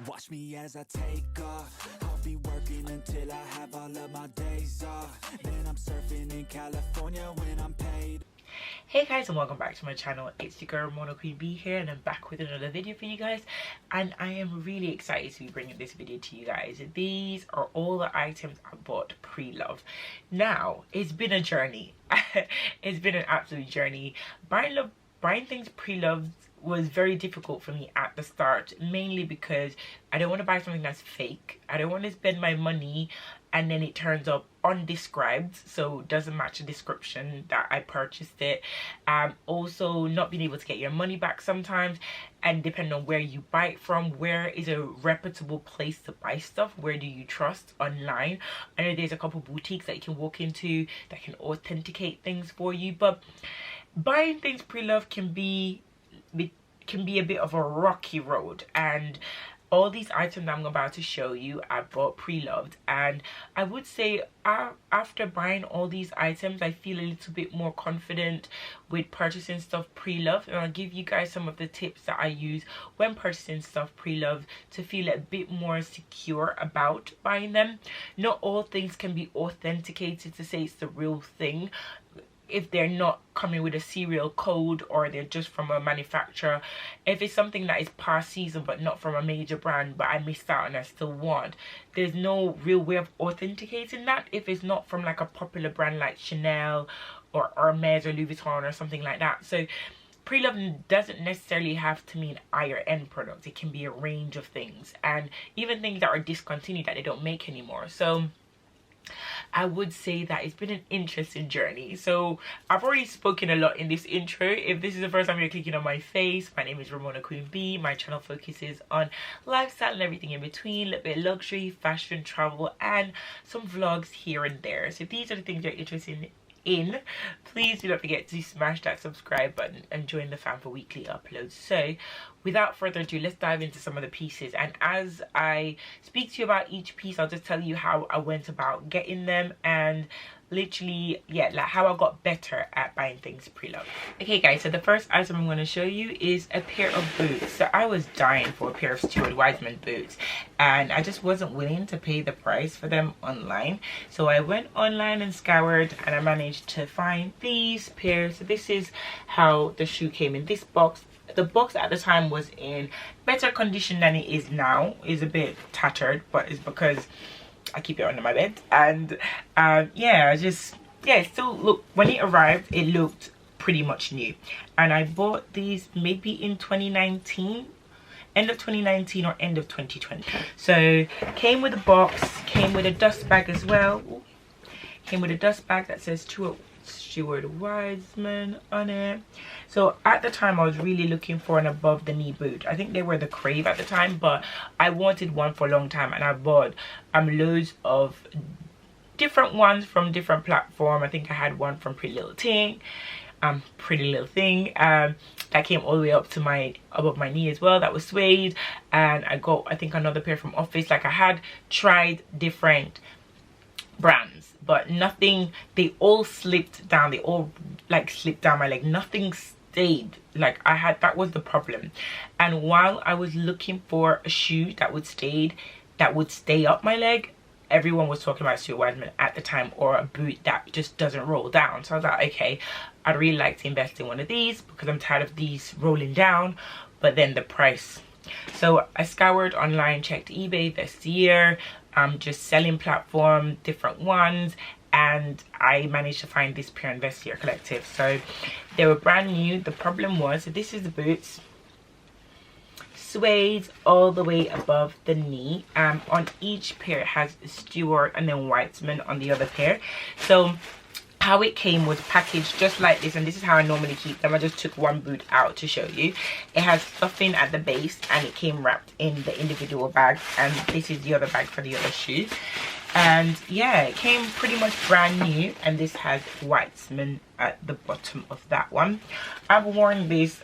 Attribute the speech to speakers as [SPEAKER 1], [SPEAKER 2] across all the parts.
[SPEAKER 1] Watch me as I take off. I'll be working until I have all of my days off. Then I'm surfing in California when I'm paid.
[SPEAKER 2] Hey guys, and welcome back to my channel. It's your girl Mono Queen B here, and I'm back with another video for you guys, and I am really excited to be bringing this video to you guys. These are all the items I bought pre-loved. Now, it's been a journey. It's been an absolute journey. Buying things pre-loved was very difficult for me at the start, mainly because I don't want to buy something that's fake. I don't want to spend my money and then it turns up undescribed, so doesn't match the description that I purchased it. Also not being able to get your money back sometimes, and depending on where you buy it from, where is a reputable place to buy stuff, where do you trust online. I know there's a couple boutiques that you can walk into that can authenticate things for you, but buying things pre-loved can be a bit of a rocky road. And all these items I'm about to show you I bought pre-loved, and I would say after buying all these items I feel a little bit more confident with purchasing stuff pre-loved, and I'll give you guys some of the tips that I use when purchasing stuff pre-loved to feel a bit more secure about buying them. Not all things can be authenticated to say it's the real thing if they're not coming with a serial code or they're just from a manufacturer. If it's something that is past season but not from a major brand but I missed out and I still want, there's no real way of authenticating that if it's not from like a popular brand like Chanel or Hermes or Louis Vuitton or something like that. So pre-loved doesn't necessarily have to mean higher end products. It can be a range of things, and even things that are discontinued that they don't make anymore. So I would say that it's been an interesting journey. So I've already spoken a lot in this intro. If this is the first time you're clicking on my face, my name is Ramona Queen B. My channel focuses on lifestyle and everything in between, a little bit of luxury, fashion, travel, and some vlogs here and there. So if these are the things you're interested in, please do not forget to smash that subscribe button and join the fam for weekly uploads. So without further ado, let's dive into some of the pieces, and as I speak to you about each piece, I'll just tell you how I went about getting them and literally, yeah, like how I got better at buying things pre-loved. Okay guys, so the first item I'm going to show you is a pair of boots. So I was dying for a pair of Stuart Weitzman boots, and I just wasn't willing to pay the price for them online. So I went online and scoured, and I managed to find these pairs. So this is how the shoe came in this box. The box at the time was in better condition than it is now. It's a bit tattered, but it's because I keep it under my bed. And yeah, it still looked, when it arrived it looked pretty much new. And I bought these maybe in 2019, end of 2019 or end of 2020. So came with a box, came with a dust bag as well. Ooh. Came with a dust bag that says Stuart Weitzman on it. So at the time I was really looking for an above the knee boot. I think they were the crave at the time, but I wanted one for a long time, and I bought loads of different ones from different platforms. I think I had one from Pretty Little Thing that came all the way up to above my knee as well, that was suede. And I got, I think, another pair from Office. Like, I had tried different brands, but nothing, they all slipped down, they all like slipped down my leg, nothing stayed. Like, that was the problem. And while I was looking for a shoe that would stay up my leg, everyone was talking about Stuart Weitzman at the time, or a boot that just doesn't roll down. So I was like, okay, I'd really like to invest in one of these because I'm tired of these rolling down, but then the price. So I scoured online, checked eBay, Vestiaire, just selling platform, different ones, and I managed to find this pair in Vestiaire Collective. So they were brand new. The problem was, so this is the boots, suede all the way above the knee. On each pair it has Stuart and then Weitzman on the other pair. So how it came was packaged just like this, and this is how I normally keep them. I just took one boot out to show you. It has stuffing at the base, and it came wrapped in the individual bag, and this is the other bag for the other shoe. And yeah, it came pretty much brand new, and this has Weitzman at the bottom of that one. I've worn this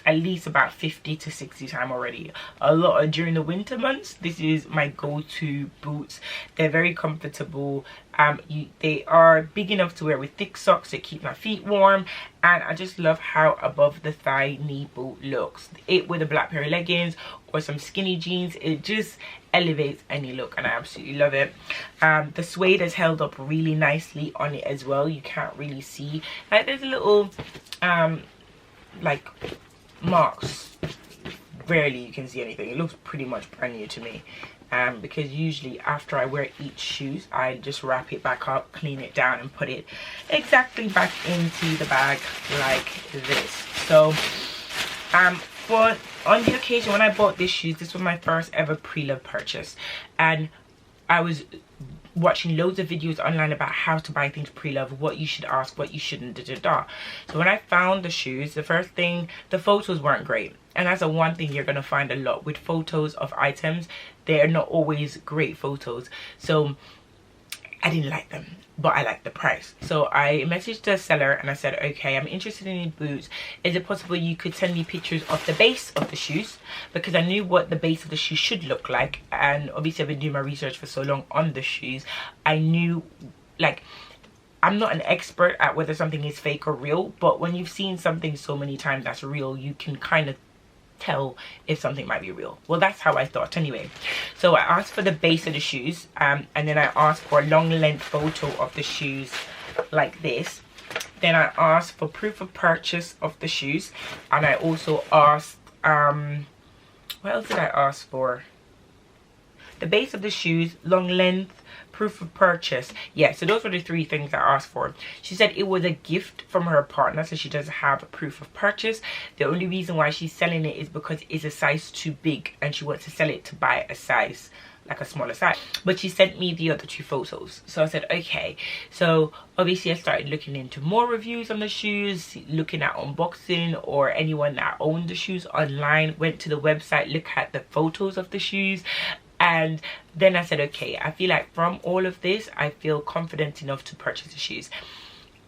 [SPEAKER 2] at least about 50 to 60 times already. A lot during the winter months. This is my go-to boots. They're very comfortable. They are big enough to wear with thick socks to keep my feet warm, and I just love how above the thigh knee boot looks. It with a black pair of leggings or some skinny jeans, it just elevates any look, and I absolutely love it. The suede has held up really nicely on it as well. You can't really see, like, there's a little like marks. Rarely you can see anything. It looks pretty much brand new to me, because usually after I wear each shoes, I just wrap it back up, clean it down, and put it exactly back into the bag like this. So but on the occasion when I bought these shoes, this was my first ever Preloved purchase, and I was watching loads of videos online about how to buy things Preloved, what you should ask, what you shouldn't, So when I found the shoes, the first thing, the photos weren't great, and that's the one thing you're gonna find a lot with photos of items. They're not always great photos, so I didn't like them, but I liked the price. So I messaged the seller and I said, okay, I'm interested in these boots. Is it possible you could send me pictures of the base of the shoes? Because I knew what the base of the shoe should look like, and obviously I've been doing my research for so long on the shoes. I knew, like, I'm not an expert at whether something is fake or real, but when you've seen something so many times that's real, you can kind of tell if something might be real. Well, that's how I thought anyway. So I asked for the base of the shoes, and then I asked for a long length photo of the shoes like this. Then I asked for proof of purchase of the shoes, and I also asked what else did I ask for? The base of the shoes, long length, proof of purchase. Yeah, so those were the three things I asked for. She said it was a gift from her partner, so she doesn't have a proof of purchase. The only reason why she's selling it is because it's a size too big, and she wants to sell it to buy a size, like a smaller size. But she sent me the other two photos, so I said okay. So obviously I started looking into more reviews on the shoes, looking at unboxing or anyone that owned the shoes online, went to the website, look at the photos of the shoes. And then I said, okay, I feel like from all of this, I feel confident enough to purchase the shoes.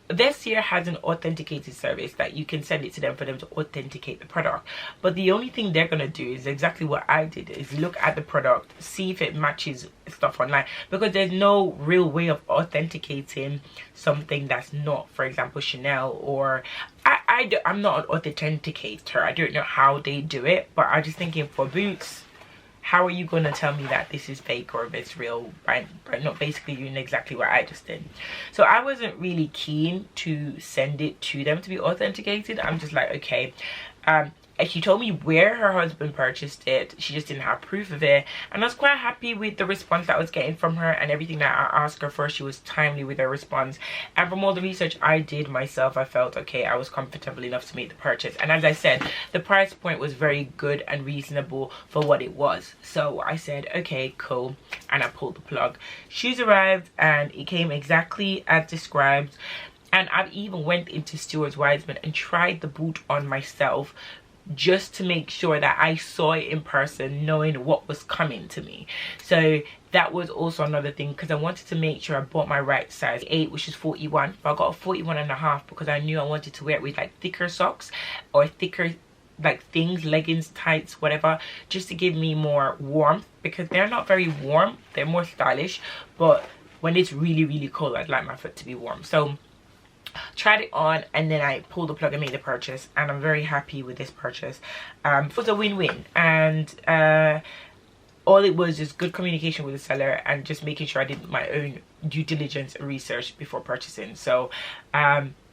[SPEAKER 2] Vestiaire has an authenticated service that you can send it to them for them to authenticate the product. But the only thing they're going to do is exactly what I did, is look at the product, see if it matches stuff online. Because there's no real way of authenticating something that's not, for example, Chanel or... I'm not an authenticator. I don't know how they do it. But I'm just thinking for boots... how are you going to tell me that this is fake or if it's real by not basically doing exactly what I just did? So I wasn't really keen to send it to them to be authenticated. I'm just like, okay. She told me where her husband purchased it. She just didn't have proof of it. And I was quite happy with the response that I was getting from her, and everything that I asked her for, she was timely with her response. And from all the research I did myself, I felt okay, I was comfortable enough to make the purchase. And as I said, the price point was very good and reasonable for what it was. So I said, okay, cool. And I pulled the plug. Shoes arrived and it came exactly as described. And I even went into Stuart Weitzman and tried the boot on myself, just to make sure that I saw it in person, knowing what was coming to me. So that was also another thing, because I wanted to make sure I bought my right size 8, which is 41, but I got a 41.5 because I knew I wanted to wear it with like thicker socks or thicker like things, leggings, tights, whatever, just to give me more warmth, because they're not very warm, they're more stylish, but when it's really, really cold, I'd like my foot to be warm. So tried it on, and then I pulled the plug and made the purchase, and I'm very happy with this purchase. It was a win-win, and all it was is good communication with the seller and just making sure I did my own due diligence and research before purchasing. So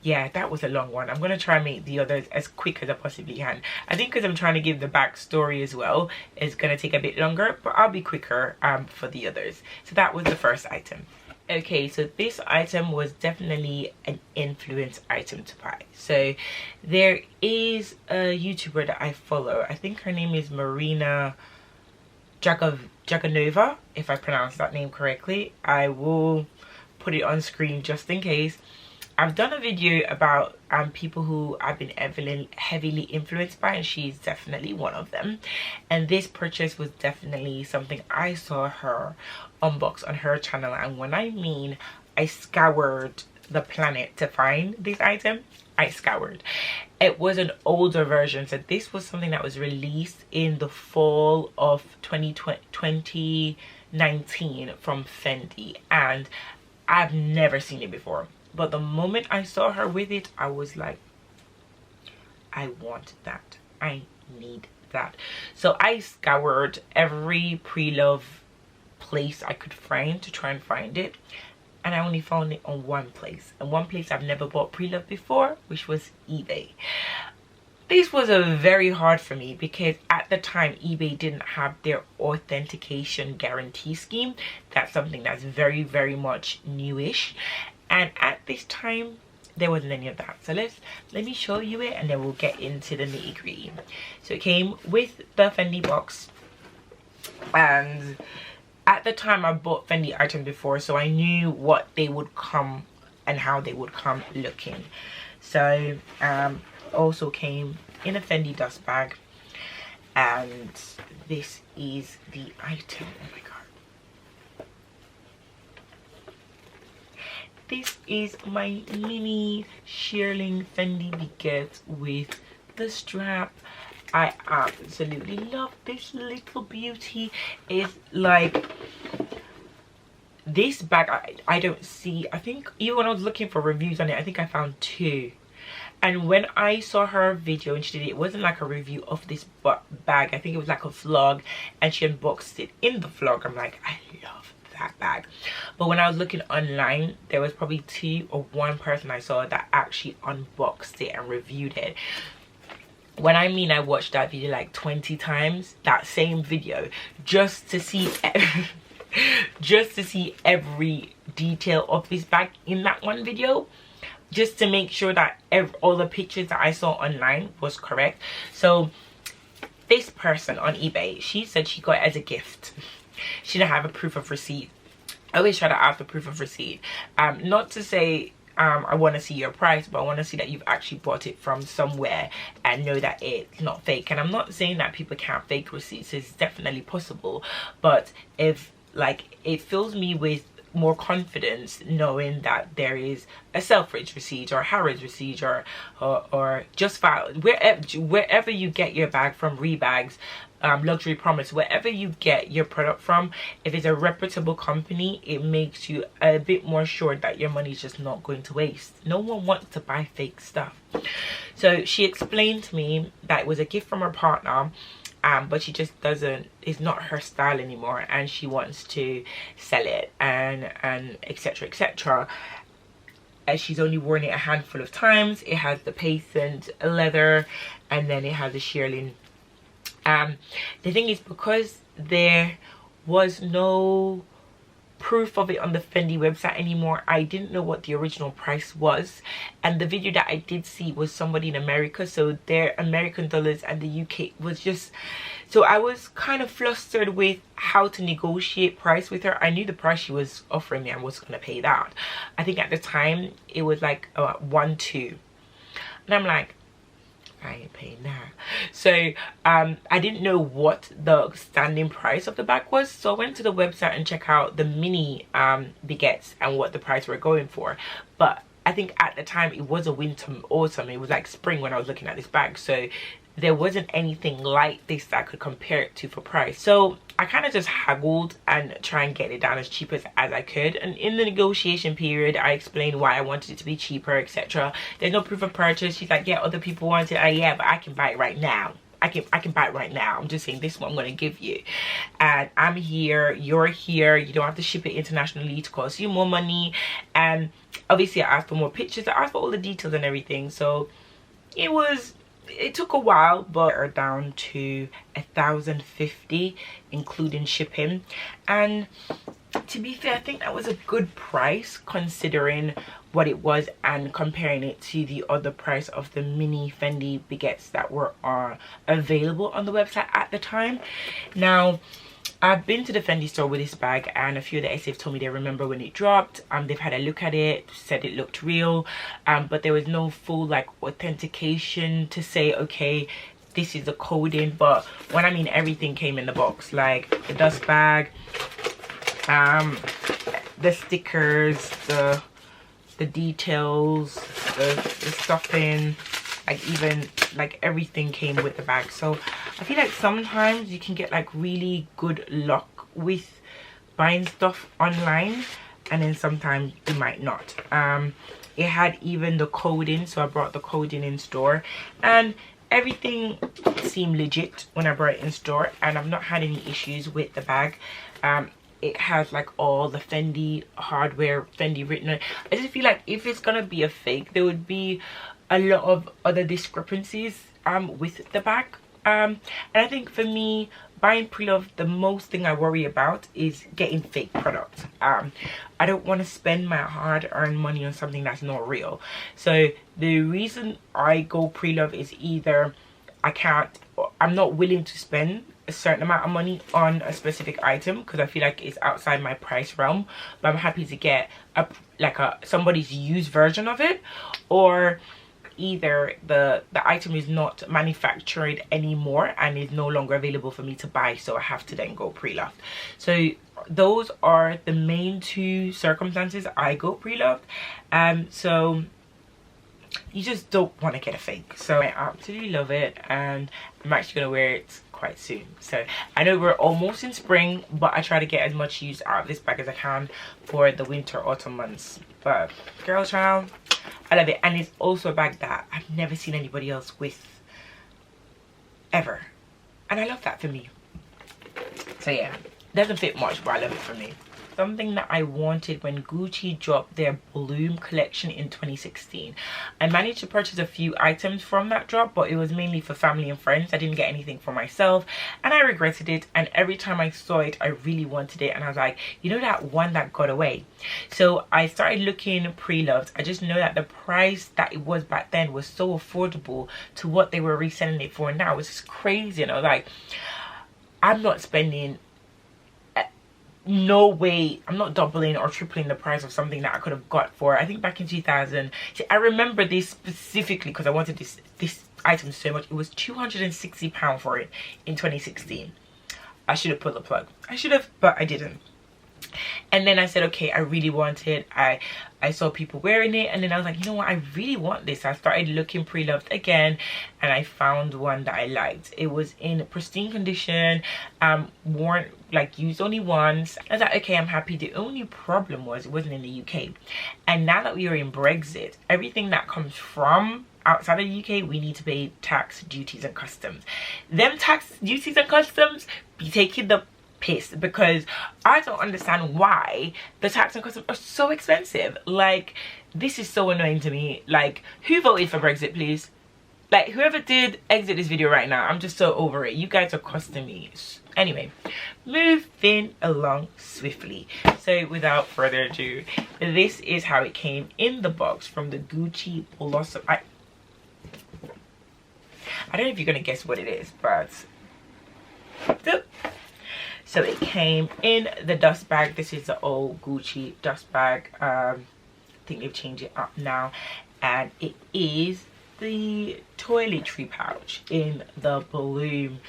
[SPEAKER 2] yeah, that was a long one. I'm going to try and make the others as quick as I possibly can. I think because I'm trying to give the backstory as well, it's going to take a bit longer, but I'll be quicker for the others. So that was the first item. Okay, so this item was definitely an influence item to buy. So there is a YouTuber that I follow. I think her name is Marina Jaganova, if I pronounce that name correctly. I will put it on screen just in case. I've done a video about people who I've been heavily influenced by, and she's definitely one of them. And this purchase was definitely something I saw her unbox on her channel, and when I mean I scoured the planet to find this item, I scoured. it was an older version. So this was something that was released in the fall of 2019 from Fendi, and I've never seen it before. But the moment I saw her with it, I was like, I want that. I need that. So I scoured every Preloved place I could find to try and find it, and I only found it on one place, and one place I've never bought Preloved before, which was eBay. This was a very hard for me because at the time eBay didn't have their authentication guarantee scheme. That's something that's very, very much newish, and at this time there wasn't any of that. So let me show you it, and then we'll get into the nitty-gritty. So it came with the Fendi box, and at the time I bought Fendi items before, so I knew what they would come and how they would come looking. So also came in a Fendi dust bag, and this is the item. Oh my god, this is my mini shearling Fendi baguette with the strap. I absolutely love this little beauty. It's like, this bag I don't see, I think even when I was looking for reviews on it, I think I found 2. And when I saw her video and she did it, it wasn't like a review of this bag. I think it was like a vlog, and she unboxed it in the vlog. I'm like, I love that bag. But when I was looking online, there was probably 2 or 1 person I saw that actually unboxed it and reviewed it. When I mean I watched that video like 20 times, that same video, just to see every detail of this bag in that one video, just to make sure that all the pictures that I saw online was correct. So this person on eBay, she said she got it as a gift. She didn't have a proof of receipt. I always try to ask for proof of receipt. Not to say I want to see your price, but I want to see that you've actually bought it from somewhere and know that it's not fake. And I'm not saying that people can't fake receipts. It's definitely possible, but if like, it fills me with more confidence knowing that there is a Selfridge receipt or Harrods receipt or Just File, wherever you get your bag from, Rebags, Luxury Promise, wherever you get your product from, if it's a reputable company, it makes you a bit more sure that your money is just not going to waste. No one wants to buy fake stuff. So she explained to me that it was a gift from her partner, but she just it's not her style anymore, and she wants to sell it and etc etc. As she's only worn it a handful of times. It has the patent leather, and then it has the shearling. The thing is, because there was no proof of it on the Fendi website anymore, I didn't know what the original price was, and the video that I did see was somebody in America, so their American dollars and the UK was just, so I was kind of flustered with how to negotiate price with her. I knew the price she was offering me, I was going to pay that. I think at the time it was like 1-2, and I'm like, I ain't paying that. So I didn't know what the standing price of the bag was, so I went to the website and checked out the mini baguettes and what the price we're going for. But I think at the time it was a winter, autumn, it was like spring when I was looking at this bag, so there wasn't anything like this that I could compare it to for price. So I kind of just haggled and try and get it down as cheap as I could, and in the negotiation period I explained why I wanted it to be cheaper, etc. There's no proof of purchase. She's like, yeah, other people want it. Yeah, but I can buy it right now. I can buy it right now. I'm just saying, this is what I'm going to give you, and I'm here, you're here, you don't have to ship it internationally to cost you more money. And obviously I asked for more pictures, I asked for all the details and everything. So it took a while, but are down to $1,050 including shipping. And to be fair, I think that was a good price considering what it was and comparing it to the other price of the mini Fendi baguettes that were available on the website at the time. Now, I've been to the Fendi store with this bag, and a few of the SAs told me they remember when it dropped. They've had a look at it, said it looked real, but there was no full like authentication to say, okay, this is the coding. But when I mean everything came in the box, like the dust bag, the stickers, the details, the stuffing, like even like everything came with the bag. So I feel like sometimes you can get like really good luck with buying stuff online, and then sometimes you might not. It had even the coding, so I brought the coding in store, and everything seemed legit when I brought it in store, and I've not had any issues with the bag. It has like all the Fendi hardware, Fendi written on it. I just feel like if it's gonna be a fake, there would be a lot of other discrepancies with the bag. And I think for me, buying pre-loved, the most thing I worry about is getting fake products. I don't want to spend my hard-earned money on something that's not real. So the reason I go pre-loved is either I'm not willing to spend a certain amount of money on a specific item because I feel like it's outside my price realm, but I'm happy to get somebody's used version of it, or either the item is not manufactured anymore and is no longer available for me to buy, so I have to then go pre-loved. So those are the main two circumstances I go pre-loved. So you just don't want to get a fake. So I absolutely love it, and I'm actually gonna wear it quite soon. So I know we're almost in spring, but I try to get as much use out of this bag as I can for the winter autumn months. But girl child, I love it. And it's also a bag that I've never seen anybody else with ever, and I love that for me. So yeah, doesn't fit much, but I love it for me. Something that I wanted when Gucci dropped their Bloom collection in 2016. I managed to purchase a few items from that drop, but it was mainly for family and friends. I didn't get anything for myself, and I regretted it. And every time I saw it, I really wanted it, and I was like, you know, that one that got away. So I started looking pre-loved. I just know that the price that it was back then was so affordable to what they were reselling it for now. It's just crazy. And I was like, I'm not spending, no way, I'm not doubling or tripling the price of something that I could have got for, I think back in 2000. See, I remember this specifically because I wanted this item so much. It was £260 for it in 2016. I should have pulled the plug. I should have, but I didn't. And then I said, okay, I really want it. I saw people wearing it, and then I was like, you know what, I really want this. I started looking pre-loved again, and I found one that I liked. It was in pristine condition, worn, like used only once. I was like, okay, I'm happy. The only problem was it wasn't in the UK, and now that we are in Brexit, everything that comes from outside of the UK, we need to pay tax, duties and customs. Them tax, duties and customs be taking the piss, because I don't understand why the tax and customs are so expensive. Like, this is so annoying to me. Like, who voted for Brexit, please? Like, whoever did, exit this video right now. I'm just so over it. You guys are costing me. Anyway, moving along swiftly. So without further ado, this is how it came in the box from the Gucci Blossom. I don't know if you're gonna guess what it is, but so it came in the dust bag. This is the old Gucci dust bag. I think they've changed it up now, and it is the toiletry pouch in the Bloom.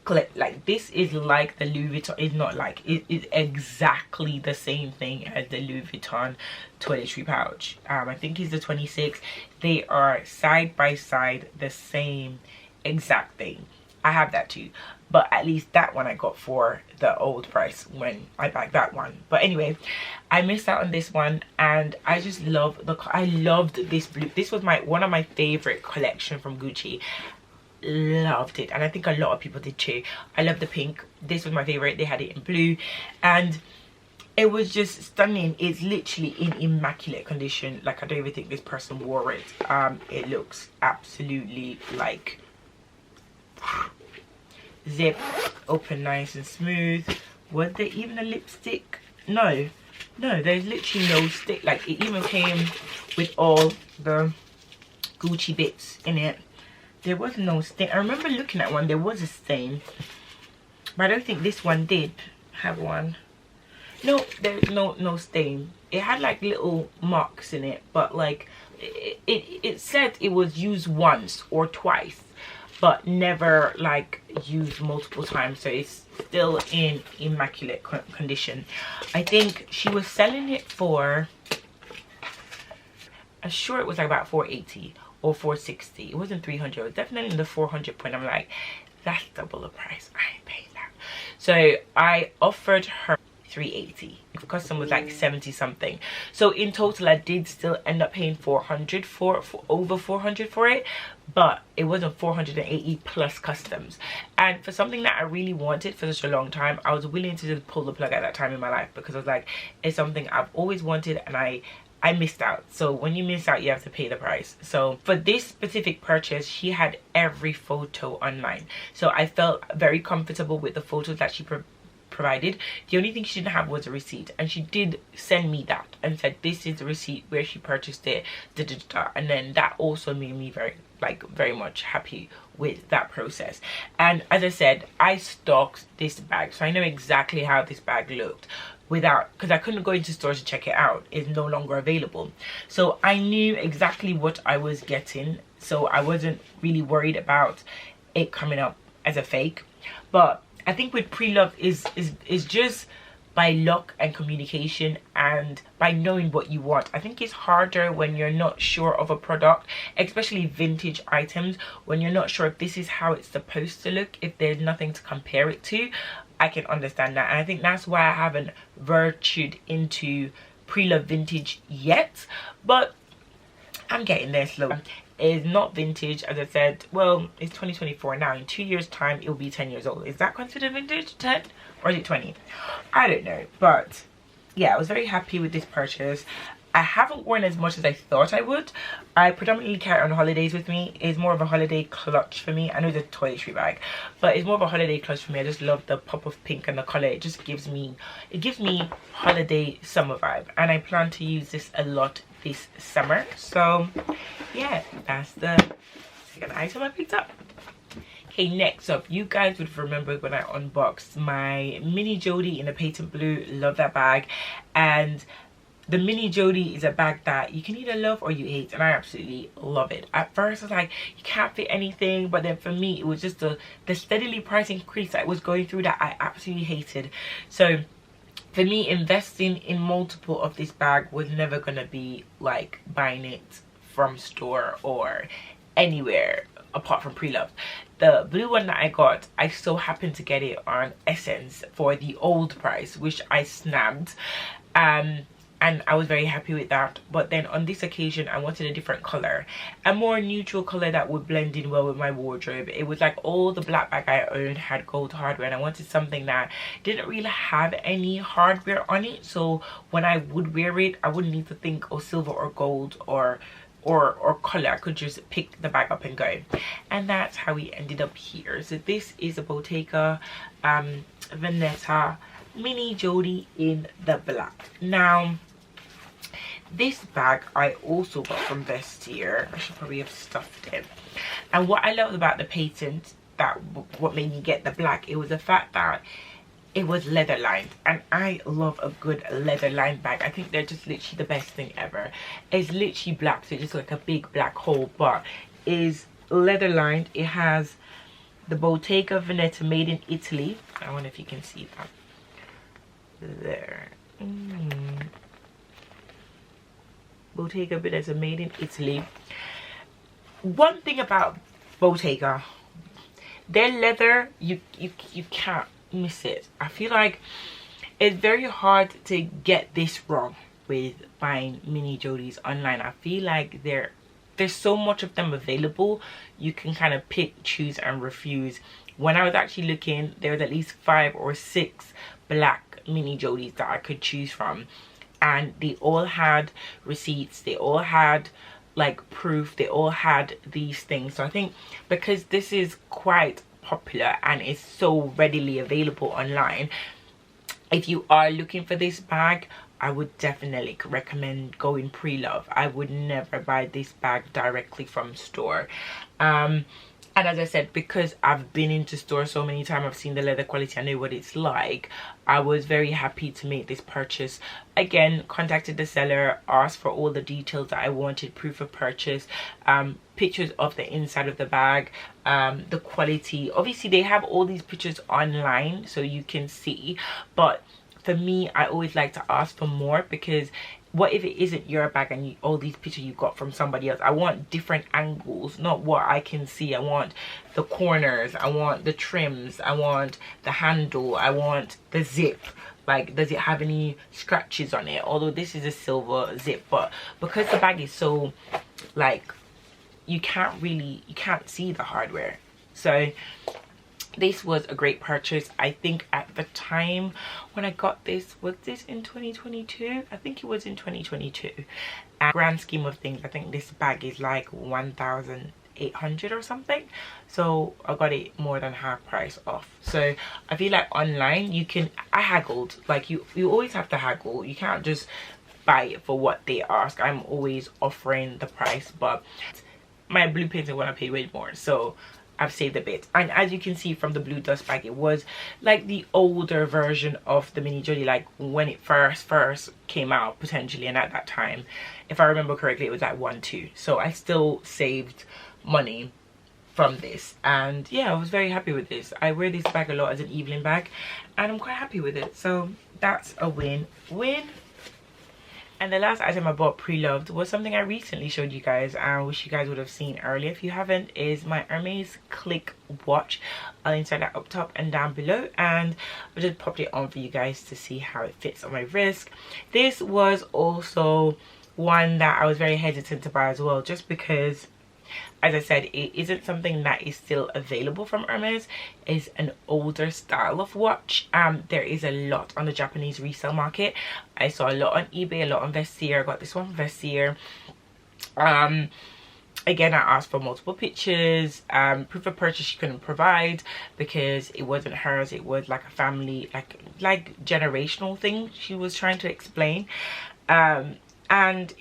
[SPEAKER 2] Like, this is like the Louis Vuitton. It's not like, it is exactly the same thing as the Louis Vuitton toiletry pouch. I think it's the 26. They are side by side the same exact thing. I have that too, but at least that one I got for the old price when I bagged that one. But anyway, I missed out on this one, and I just love I loved this blue. This was one of my favorite collection from Gucci. Loved it, and I think a lot of people did too. I love the pink. This was my favorite. They had it in blue, and it was just stunning. It's literally in immaculate condition. Like, I don't even think this person wore it. It looks absolutely like zip, open nice and smooth. Was there even a lipstick? No, there's literally no stick. Like, it even came with all the Gucci bits in it. There was no stain. I remember looking at one, there was a stain, but I don't think this one did have one. No, there's no stain. It had like little marks in it, but like it said it was used once or twice, but never like used multiple times, so it's still in immaculate condition. I think she was selling it for, I'm sure it was like about $480, or 460. It wasn't 300. It was definitely in the 400 point. I'm like, that's double the price. I ain't paying that. So I offered her 380. The custom was like 70 something. So in total I did still end up paying 400 for over 400 for it, but it wasn't 480 plus customs. And for something that I really wanted for such a long time, I was willing to just pull the plug at that time in my life, because I was like, it's something I've always wanted and I missed out. So when you miss out, you have to pay the price. So for this specific purchase, she had every photo online, so I felt very comfortable with the photos that she provided. The only thing she didn't have was a receipt, and she did send me that and said this is the receipt where she purchased it, and then that also made me very much happy with that process. And as I said, I stocked this bag, so I know exactly how this bag looked, because I couldn't go into stores to check it out. It's no longer available, so I knew exactly what I was getting, so I wasn't really worried about it coming up as a fake. But I think with Preloved is just by luck and communication and by knowing what you want. I think it's harder when you're not sure of a product, especially vintage items, when you're not sure if this is how it's supposed to look, if there's nothing to compare it to. I can understand that, and I think that's why I haven't ventured into Preloved vintage yet, but I'm getting there slowly. It's not vintage, as I said. Well, it's 2024 now. In 2 years time it will be 10 years old. Is that considered vintage? 10 or is it 20? I don't know, but yeah, I was very happy with this purchase. I haven't worn as much as I thought I would. I predominantly carry it on holidays with me. It's more of a holiday clutch for me. I know it's a toiletry bag, but it's more of a holiday clutch for me. I just love the pop of pink and the color. It just gives me holiday summer vibe, and I plan to use this a lot this summer. So yeah, that's the second item I picked up. Okay, next up, you guys would remember when I unboxed my mini Jodie in the patent blue. Love that bag. And the mini Jodie is a bag that you can either love or you hate, and I absolutely love it. At first I was like, you can't fit anything, but then for me it was just the steadily price increase that I was going through that I absolutely hated. So for me, investing in multiple of this bag was never gonna be like buying it from store or anywhere apart from Preloved. The blue one that I got, I so happened to get it on Essence for the old price, which I snagged. And I was very happy with that. But then on this occasion I wanted a different color, a more neutral color that would blend in well with my wardrobe. It was like all the black bag I owned had gold hardware, and I wanted something that didn't really have any hardware on it, so when I would wear it I wouldn't need to think oh silver or gold or color. I could just pick the bag up and go, and that's how we ended up here. So this is a Bottega Veneta mini Jodie in the black. Now this bag I also got from Vestiaire. I should probably have stuffed it. And what I loved about the patent, that what made me get the black, it was the fact that it was leather lined, and I love a good leather lined bag. I think they're just literally the best thing ever. It's literally black, so it's just like a big black hole, but is leather lined. It has the Bottega Veneta made in Italy. I wonder if you can see that there. Bottega Veneta made in Italy. One thing about Bottega, their leather, you can't miss it. I feel like it's very hard to get this wrong with buying mini Jodies online. I feel like there's so much of them available, you can kind of pick, choose and refuse. When I was actually looking, there was at least 5 or 6 black mini Jodies that I could choose from, and they all had receipts, they all had like proof, they all had these things. So I think because this is quite popular and it's so readily available online, if you are looking for this bag, I would definitely recommend going Preloved. I would never buy this bag directly from store. And as I said, because I've been into stores so many times, I've seen the leather quality, I know what it's like, I was very happy to make this purchase. Again, contacted the seller, asked for all the details that I wanted, proof of purchase, pictures of the inside of the bag, the quality. Obviously they have all these pictures online so you can see, but for me, I always like to ask for more, because what if it isn't your bag and all these pictures you got from somebody else? I want different angles, not what I can see. I want the corners, I want the trims, I want the handle, I want the zip. Like, does it have any scratches on it? Although this is a silver zip, but because the bag is so, like, you can't see the hardware. So this was a great purchase. I think at the time when I got this, was this in 2022? I think it was in 2022. And grand scheme of things, I think this bag is like 1,800 or something, so I got it more than half price off. So I feel like online I haggled. Like, you always have to haggle. You can't just buy it for what they ask. I'm always offering the price, but my blue painting when I paid way more, so I've saved a bit. And as you can see from the blue dust bag, it was like the older version of the mini Jolly, like when it first came out potentially, and at that time, if I remember correctly, it was like 1.2. So I still saved money from this, and yeah, I was very happy with this. I wear this bag a lot as an evening bag, and I'm quite happy with it, so that's a win-win. And the last item I bought pre-loved was something I recently showed you guys, and I wish you guys would have seen earlier. If you haven't, is my Hermes Click watch. I'll insert that up top and down below, and I just popped it on for you guys to see how it fits on my wrist. This was also one that I was very hesitant to buy as well, just because, as I said, it isn't something that is still available from Hermes. It's an older style of watch. There is a lot on the Japanese resale market. I saw a lot on eBay, a lot on Vestiaire. I got this one from Vestiaire. Again, I asked for multiple pictures. Proof of purchase she couldn't provide because it wasn't hers. It was like a family, like generational thing she was trying to explain. And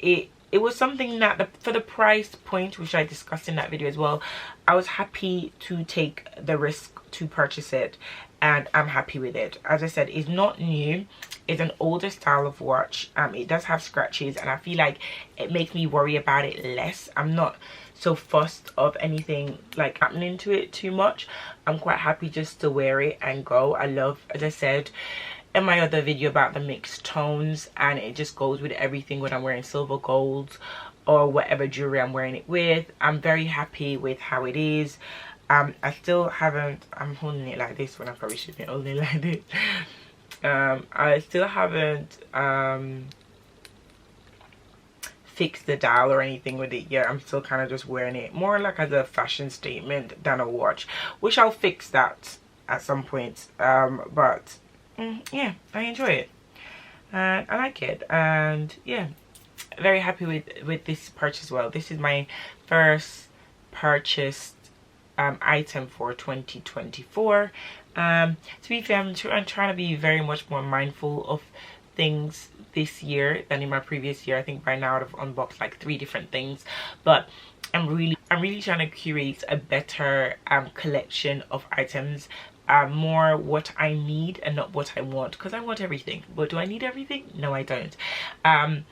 [SPEAKER 2] it was something that for the price point, which I discussed in that video as well, I was happy to take the risk to purchase it, and I'm happy with it. As I said, it's not new. It's an older style of watch. It does have scratches, and I feel like it makes me worry about it less. I'm not so fussed of anything like happening to it too much. I'm quite happy just to wear it and go. I love, as I said in my other video about the mixed tones, and it just goes with everything when I'm wearing silver, gold, or whatever jewelry I'm wearing it with. I'm very happy with how it is. I still haven't, I'm holding it like this when I probably should be holding it like this. I still haven't fixed the dial or anything with it yet. I'm still kind of just wearing it more like as a fashion statement than a watch, which I'll fix that at some point. But yeah, I enjoy it and I like it, and yeah, very happy with this purchase as well. This is my first purchased item for 2024. To be fair, I'm trying to be very much more mindful of things this year than in my previous year. I think by now I've unboxed like 3 different things, but I'm really trying to curate a better collection of items. More what I need and not what I want, because I want everything, but do I need everything? No, I don't. I'm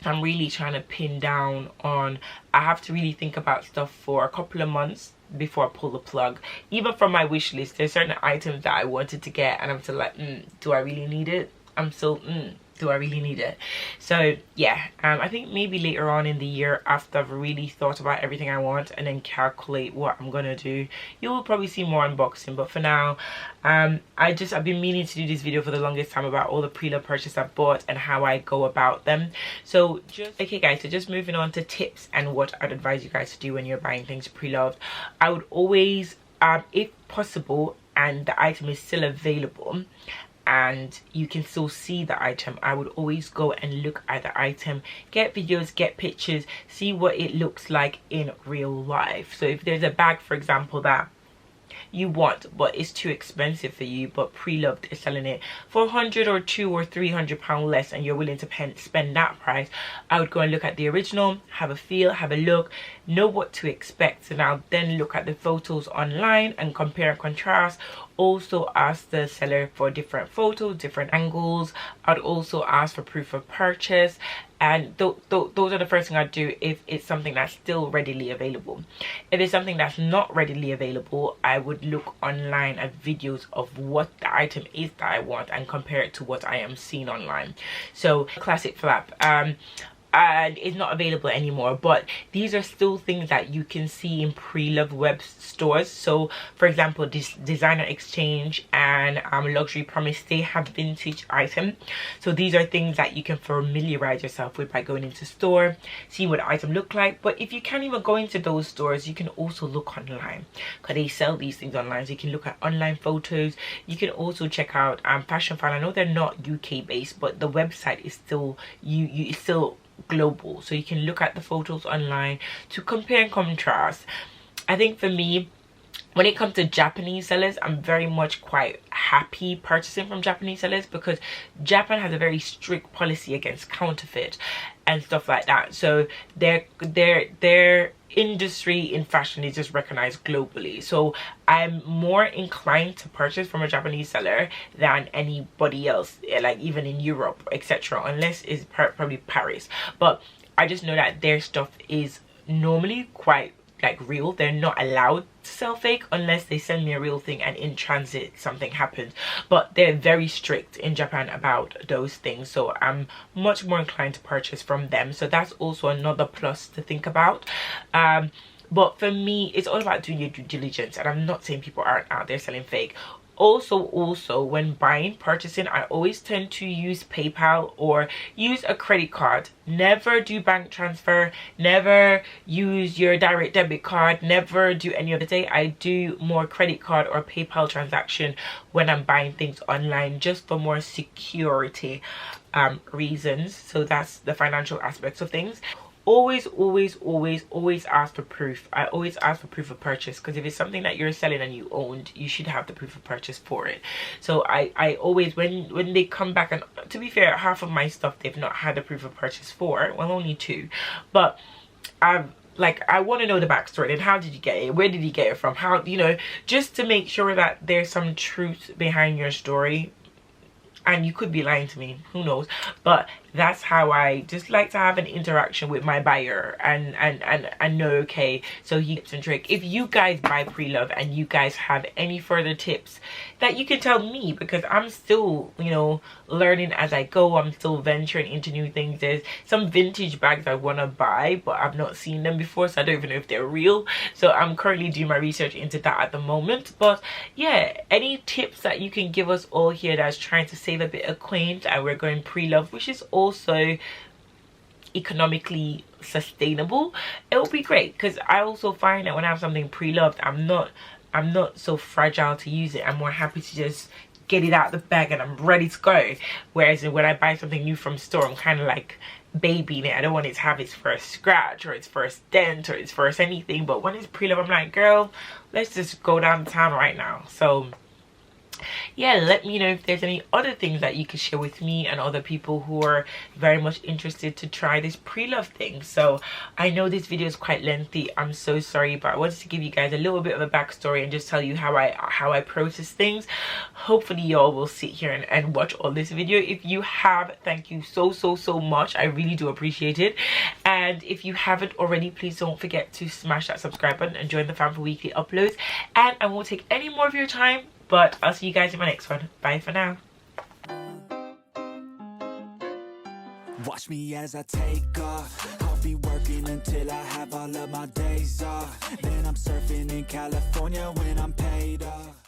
[SPEAKER 2] really trying to pin down on, I have to really think about stuff for a couple of months before I pull the plug. Even from my wish list, there's certain items that I wanted to get and I'm still like, do I really need it? I'm still do I really need it? So yeah, I think maybe later on in the year, after I've really thought about everything I want and then calculate what I'm gonna do, you will probably see more unboxing. But for now, I've been meaning to do this video for the longest time about all the pre-loved purchases I've bought and how I go about them. So okay guys, so just moving on to tips and what I'd advise you guys to do when you're buying things pre-loved. I would always, if possible and the item is still available and you can still see the item, I would always go and look at the item, get videos, get pictures, see what it looks like in real life. So if there's a bag, for example, that you want but it's too expensive for you, but Preloved is selling it for 100 or 200 or 300 pounds less, and you're willing to spend that price, I would go and look at the original, have a feel, have a look, know what to expect, and I'll then look at the photos online and compare and contrast. Also ask the seller for different photos, different angles. I'd also ask for proof of purchase, and those are the first thing I'd do if it's something that's still readily available. If it's something that's not readily available, I would look online at videos of what the item is that I want and compare it to what I am seeing online. So classic flap, and it's not available anymore, but these are still things that you can see in Preloved web stores. So for example, this Designer Exchange and Luxury Promise, they have vintage items. So these are things that you can familiarize yourself with by going into store, see what the item look like. But if you can't even go into those stores, you can also look online, because they sell these things online. So you can look at online photos. You can also check out Fashion File. I know they're not UK based, but the website is still it's still global, so you can look at the photos online to compare and contrast. I think for me, when it comes to Japanese sellers, I'm very much quite happy purchasing from Japanese sellers, because Japan has a very strict policy against counterfeit and stuff like that. So their industry in fashion is just recognized globally. So I'm more inclined to purchase from a Japanese seller than anybody else, like even in Europe, etc., unless it's probably Paris. But I just know that their stuff is normally quite like real. They're not allowed to sell fake unless they send me a real thing and in transit something happens. But they're very strict in Japan about those things, so I'm much more inclined to purchase from them. So that's also another plus to think about. But for me, it's all about doing your due diligence, and I'm not saying people aren't out there selling fake. Also when purchasing, I always tend to use PayPal or use a credit card. Never do bank transfer, never use your direct debit card, never do any other day. I do more credit card or PayPal transaction when I'm buying things online, just for more security reasons. So that's the financial aspects of things. Always ask for proof. I always ask for proof of purchase, because if it's something that you're selling and you owned, you should have the proof of purchase for it. So I always, when they come back, and to be fair, half of my stuff they've not had a proof of purchase for, well, only 2, but I want to know the backstory. And how did you get it? Where did you get it from? How, you know, just to make sure that there's some truth behind your story. And you could be lying to me, who knows, but that's how I just like to have an interaction with my buyer and know, okay, so he tips and trick. If you guys buy Preloved and you guys have any further tips that you can tell me, because I'm still, you know, learning as I go. I'm still venturing into new things. There's some vintage bags I want to buy, but I've not seen them before, so I don't even know if they're real. So I'm currently doing my research into that at the moment. But yeah, any tips that you can give us all here that's trying to save a bit of coins, and we're going Preloved, which is also economically sustainable, it will be great. Because I also find that when I have something Preloved, I'm not so fragile to use it. I'm more happy to just get it out of the bag and I'm ready to go. Whereas when I buy something new from store, I'm kind of like babying it. I don't want it to have its first scratch or its first dent or its first anything. But when it's Preloved, I'm like, girl, let's just go downtown right now. So yeah, let me know if there's any other things that you could share with me and other people who are very much interested to try this Preloved thing. So I know this video is quite lengthy, I'm so sorry, but I wanted to give you guys a little bit of a backstory and just tell you how I process things. Hopefully y'all will sit here and watch all this video. If you have, thank you so much. I really do appreciate it. And if you haven't already, please don't forget to smash that subscribe button and join the fam for weekly uploads. And I won't take any more of your time, but I'll see you guys in my next one. Bye for now.
[SPEAKER 1] Watch me as I take off. I'll be working until I have all of my days off. Then I'm surfing in California when I'm paid off.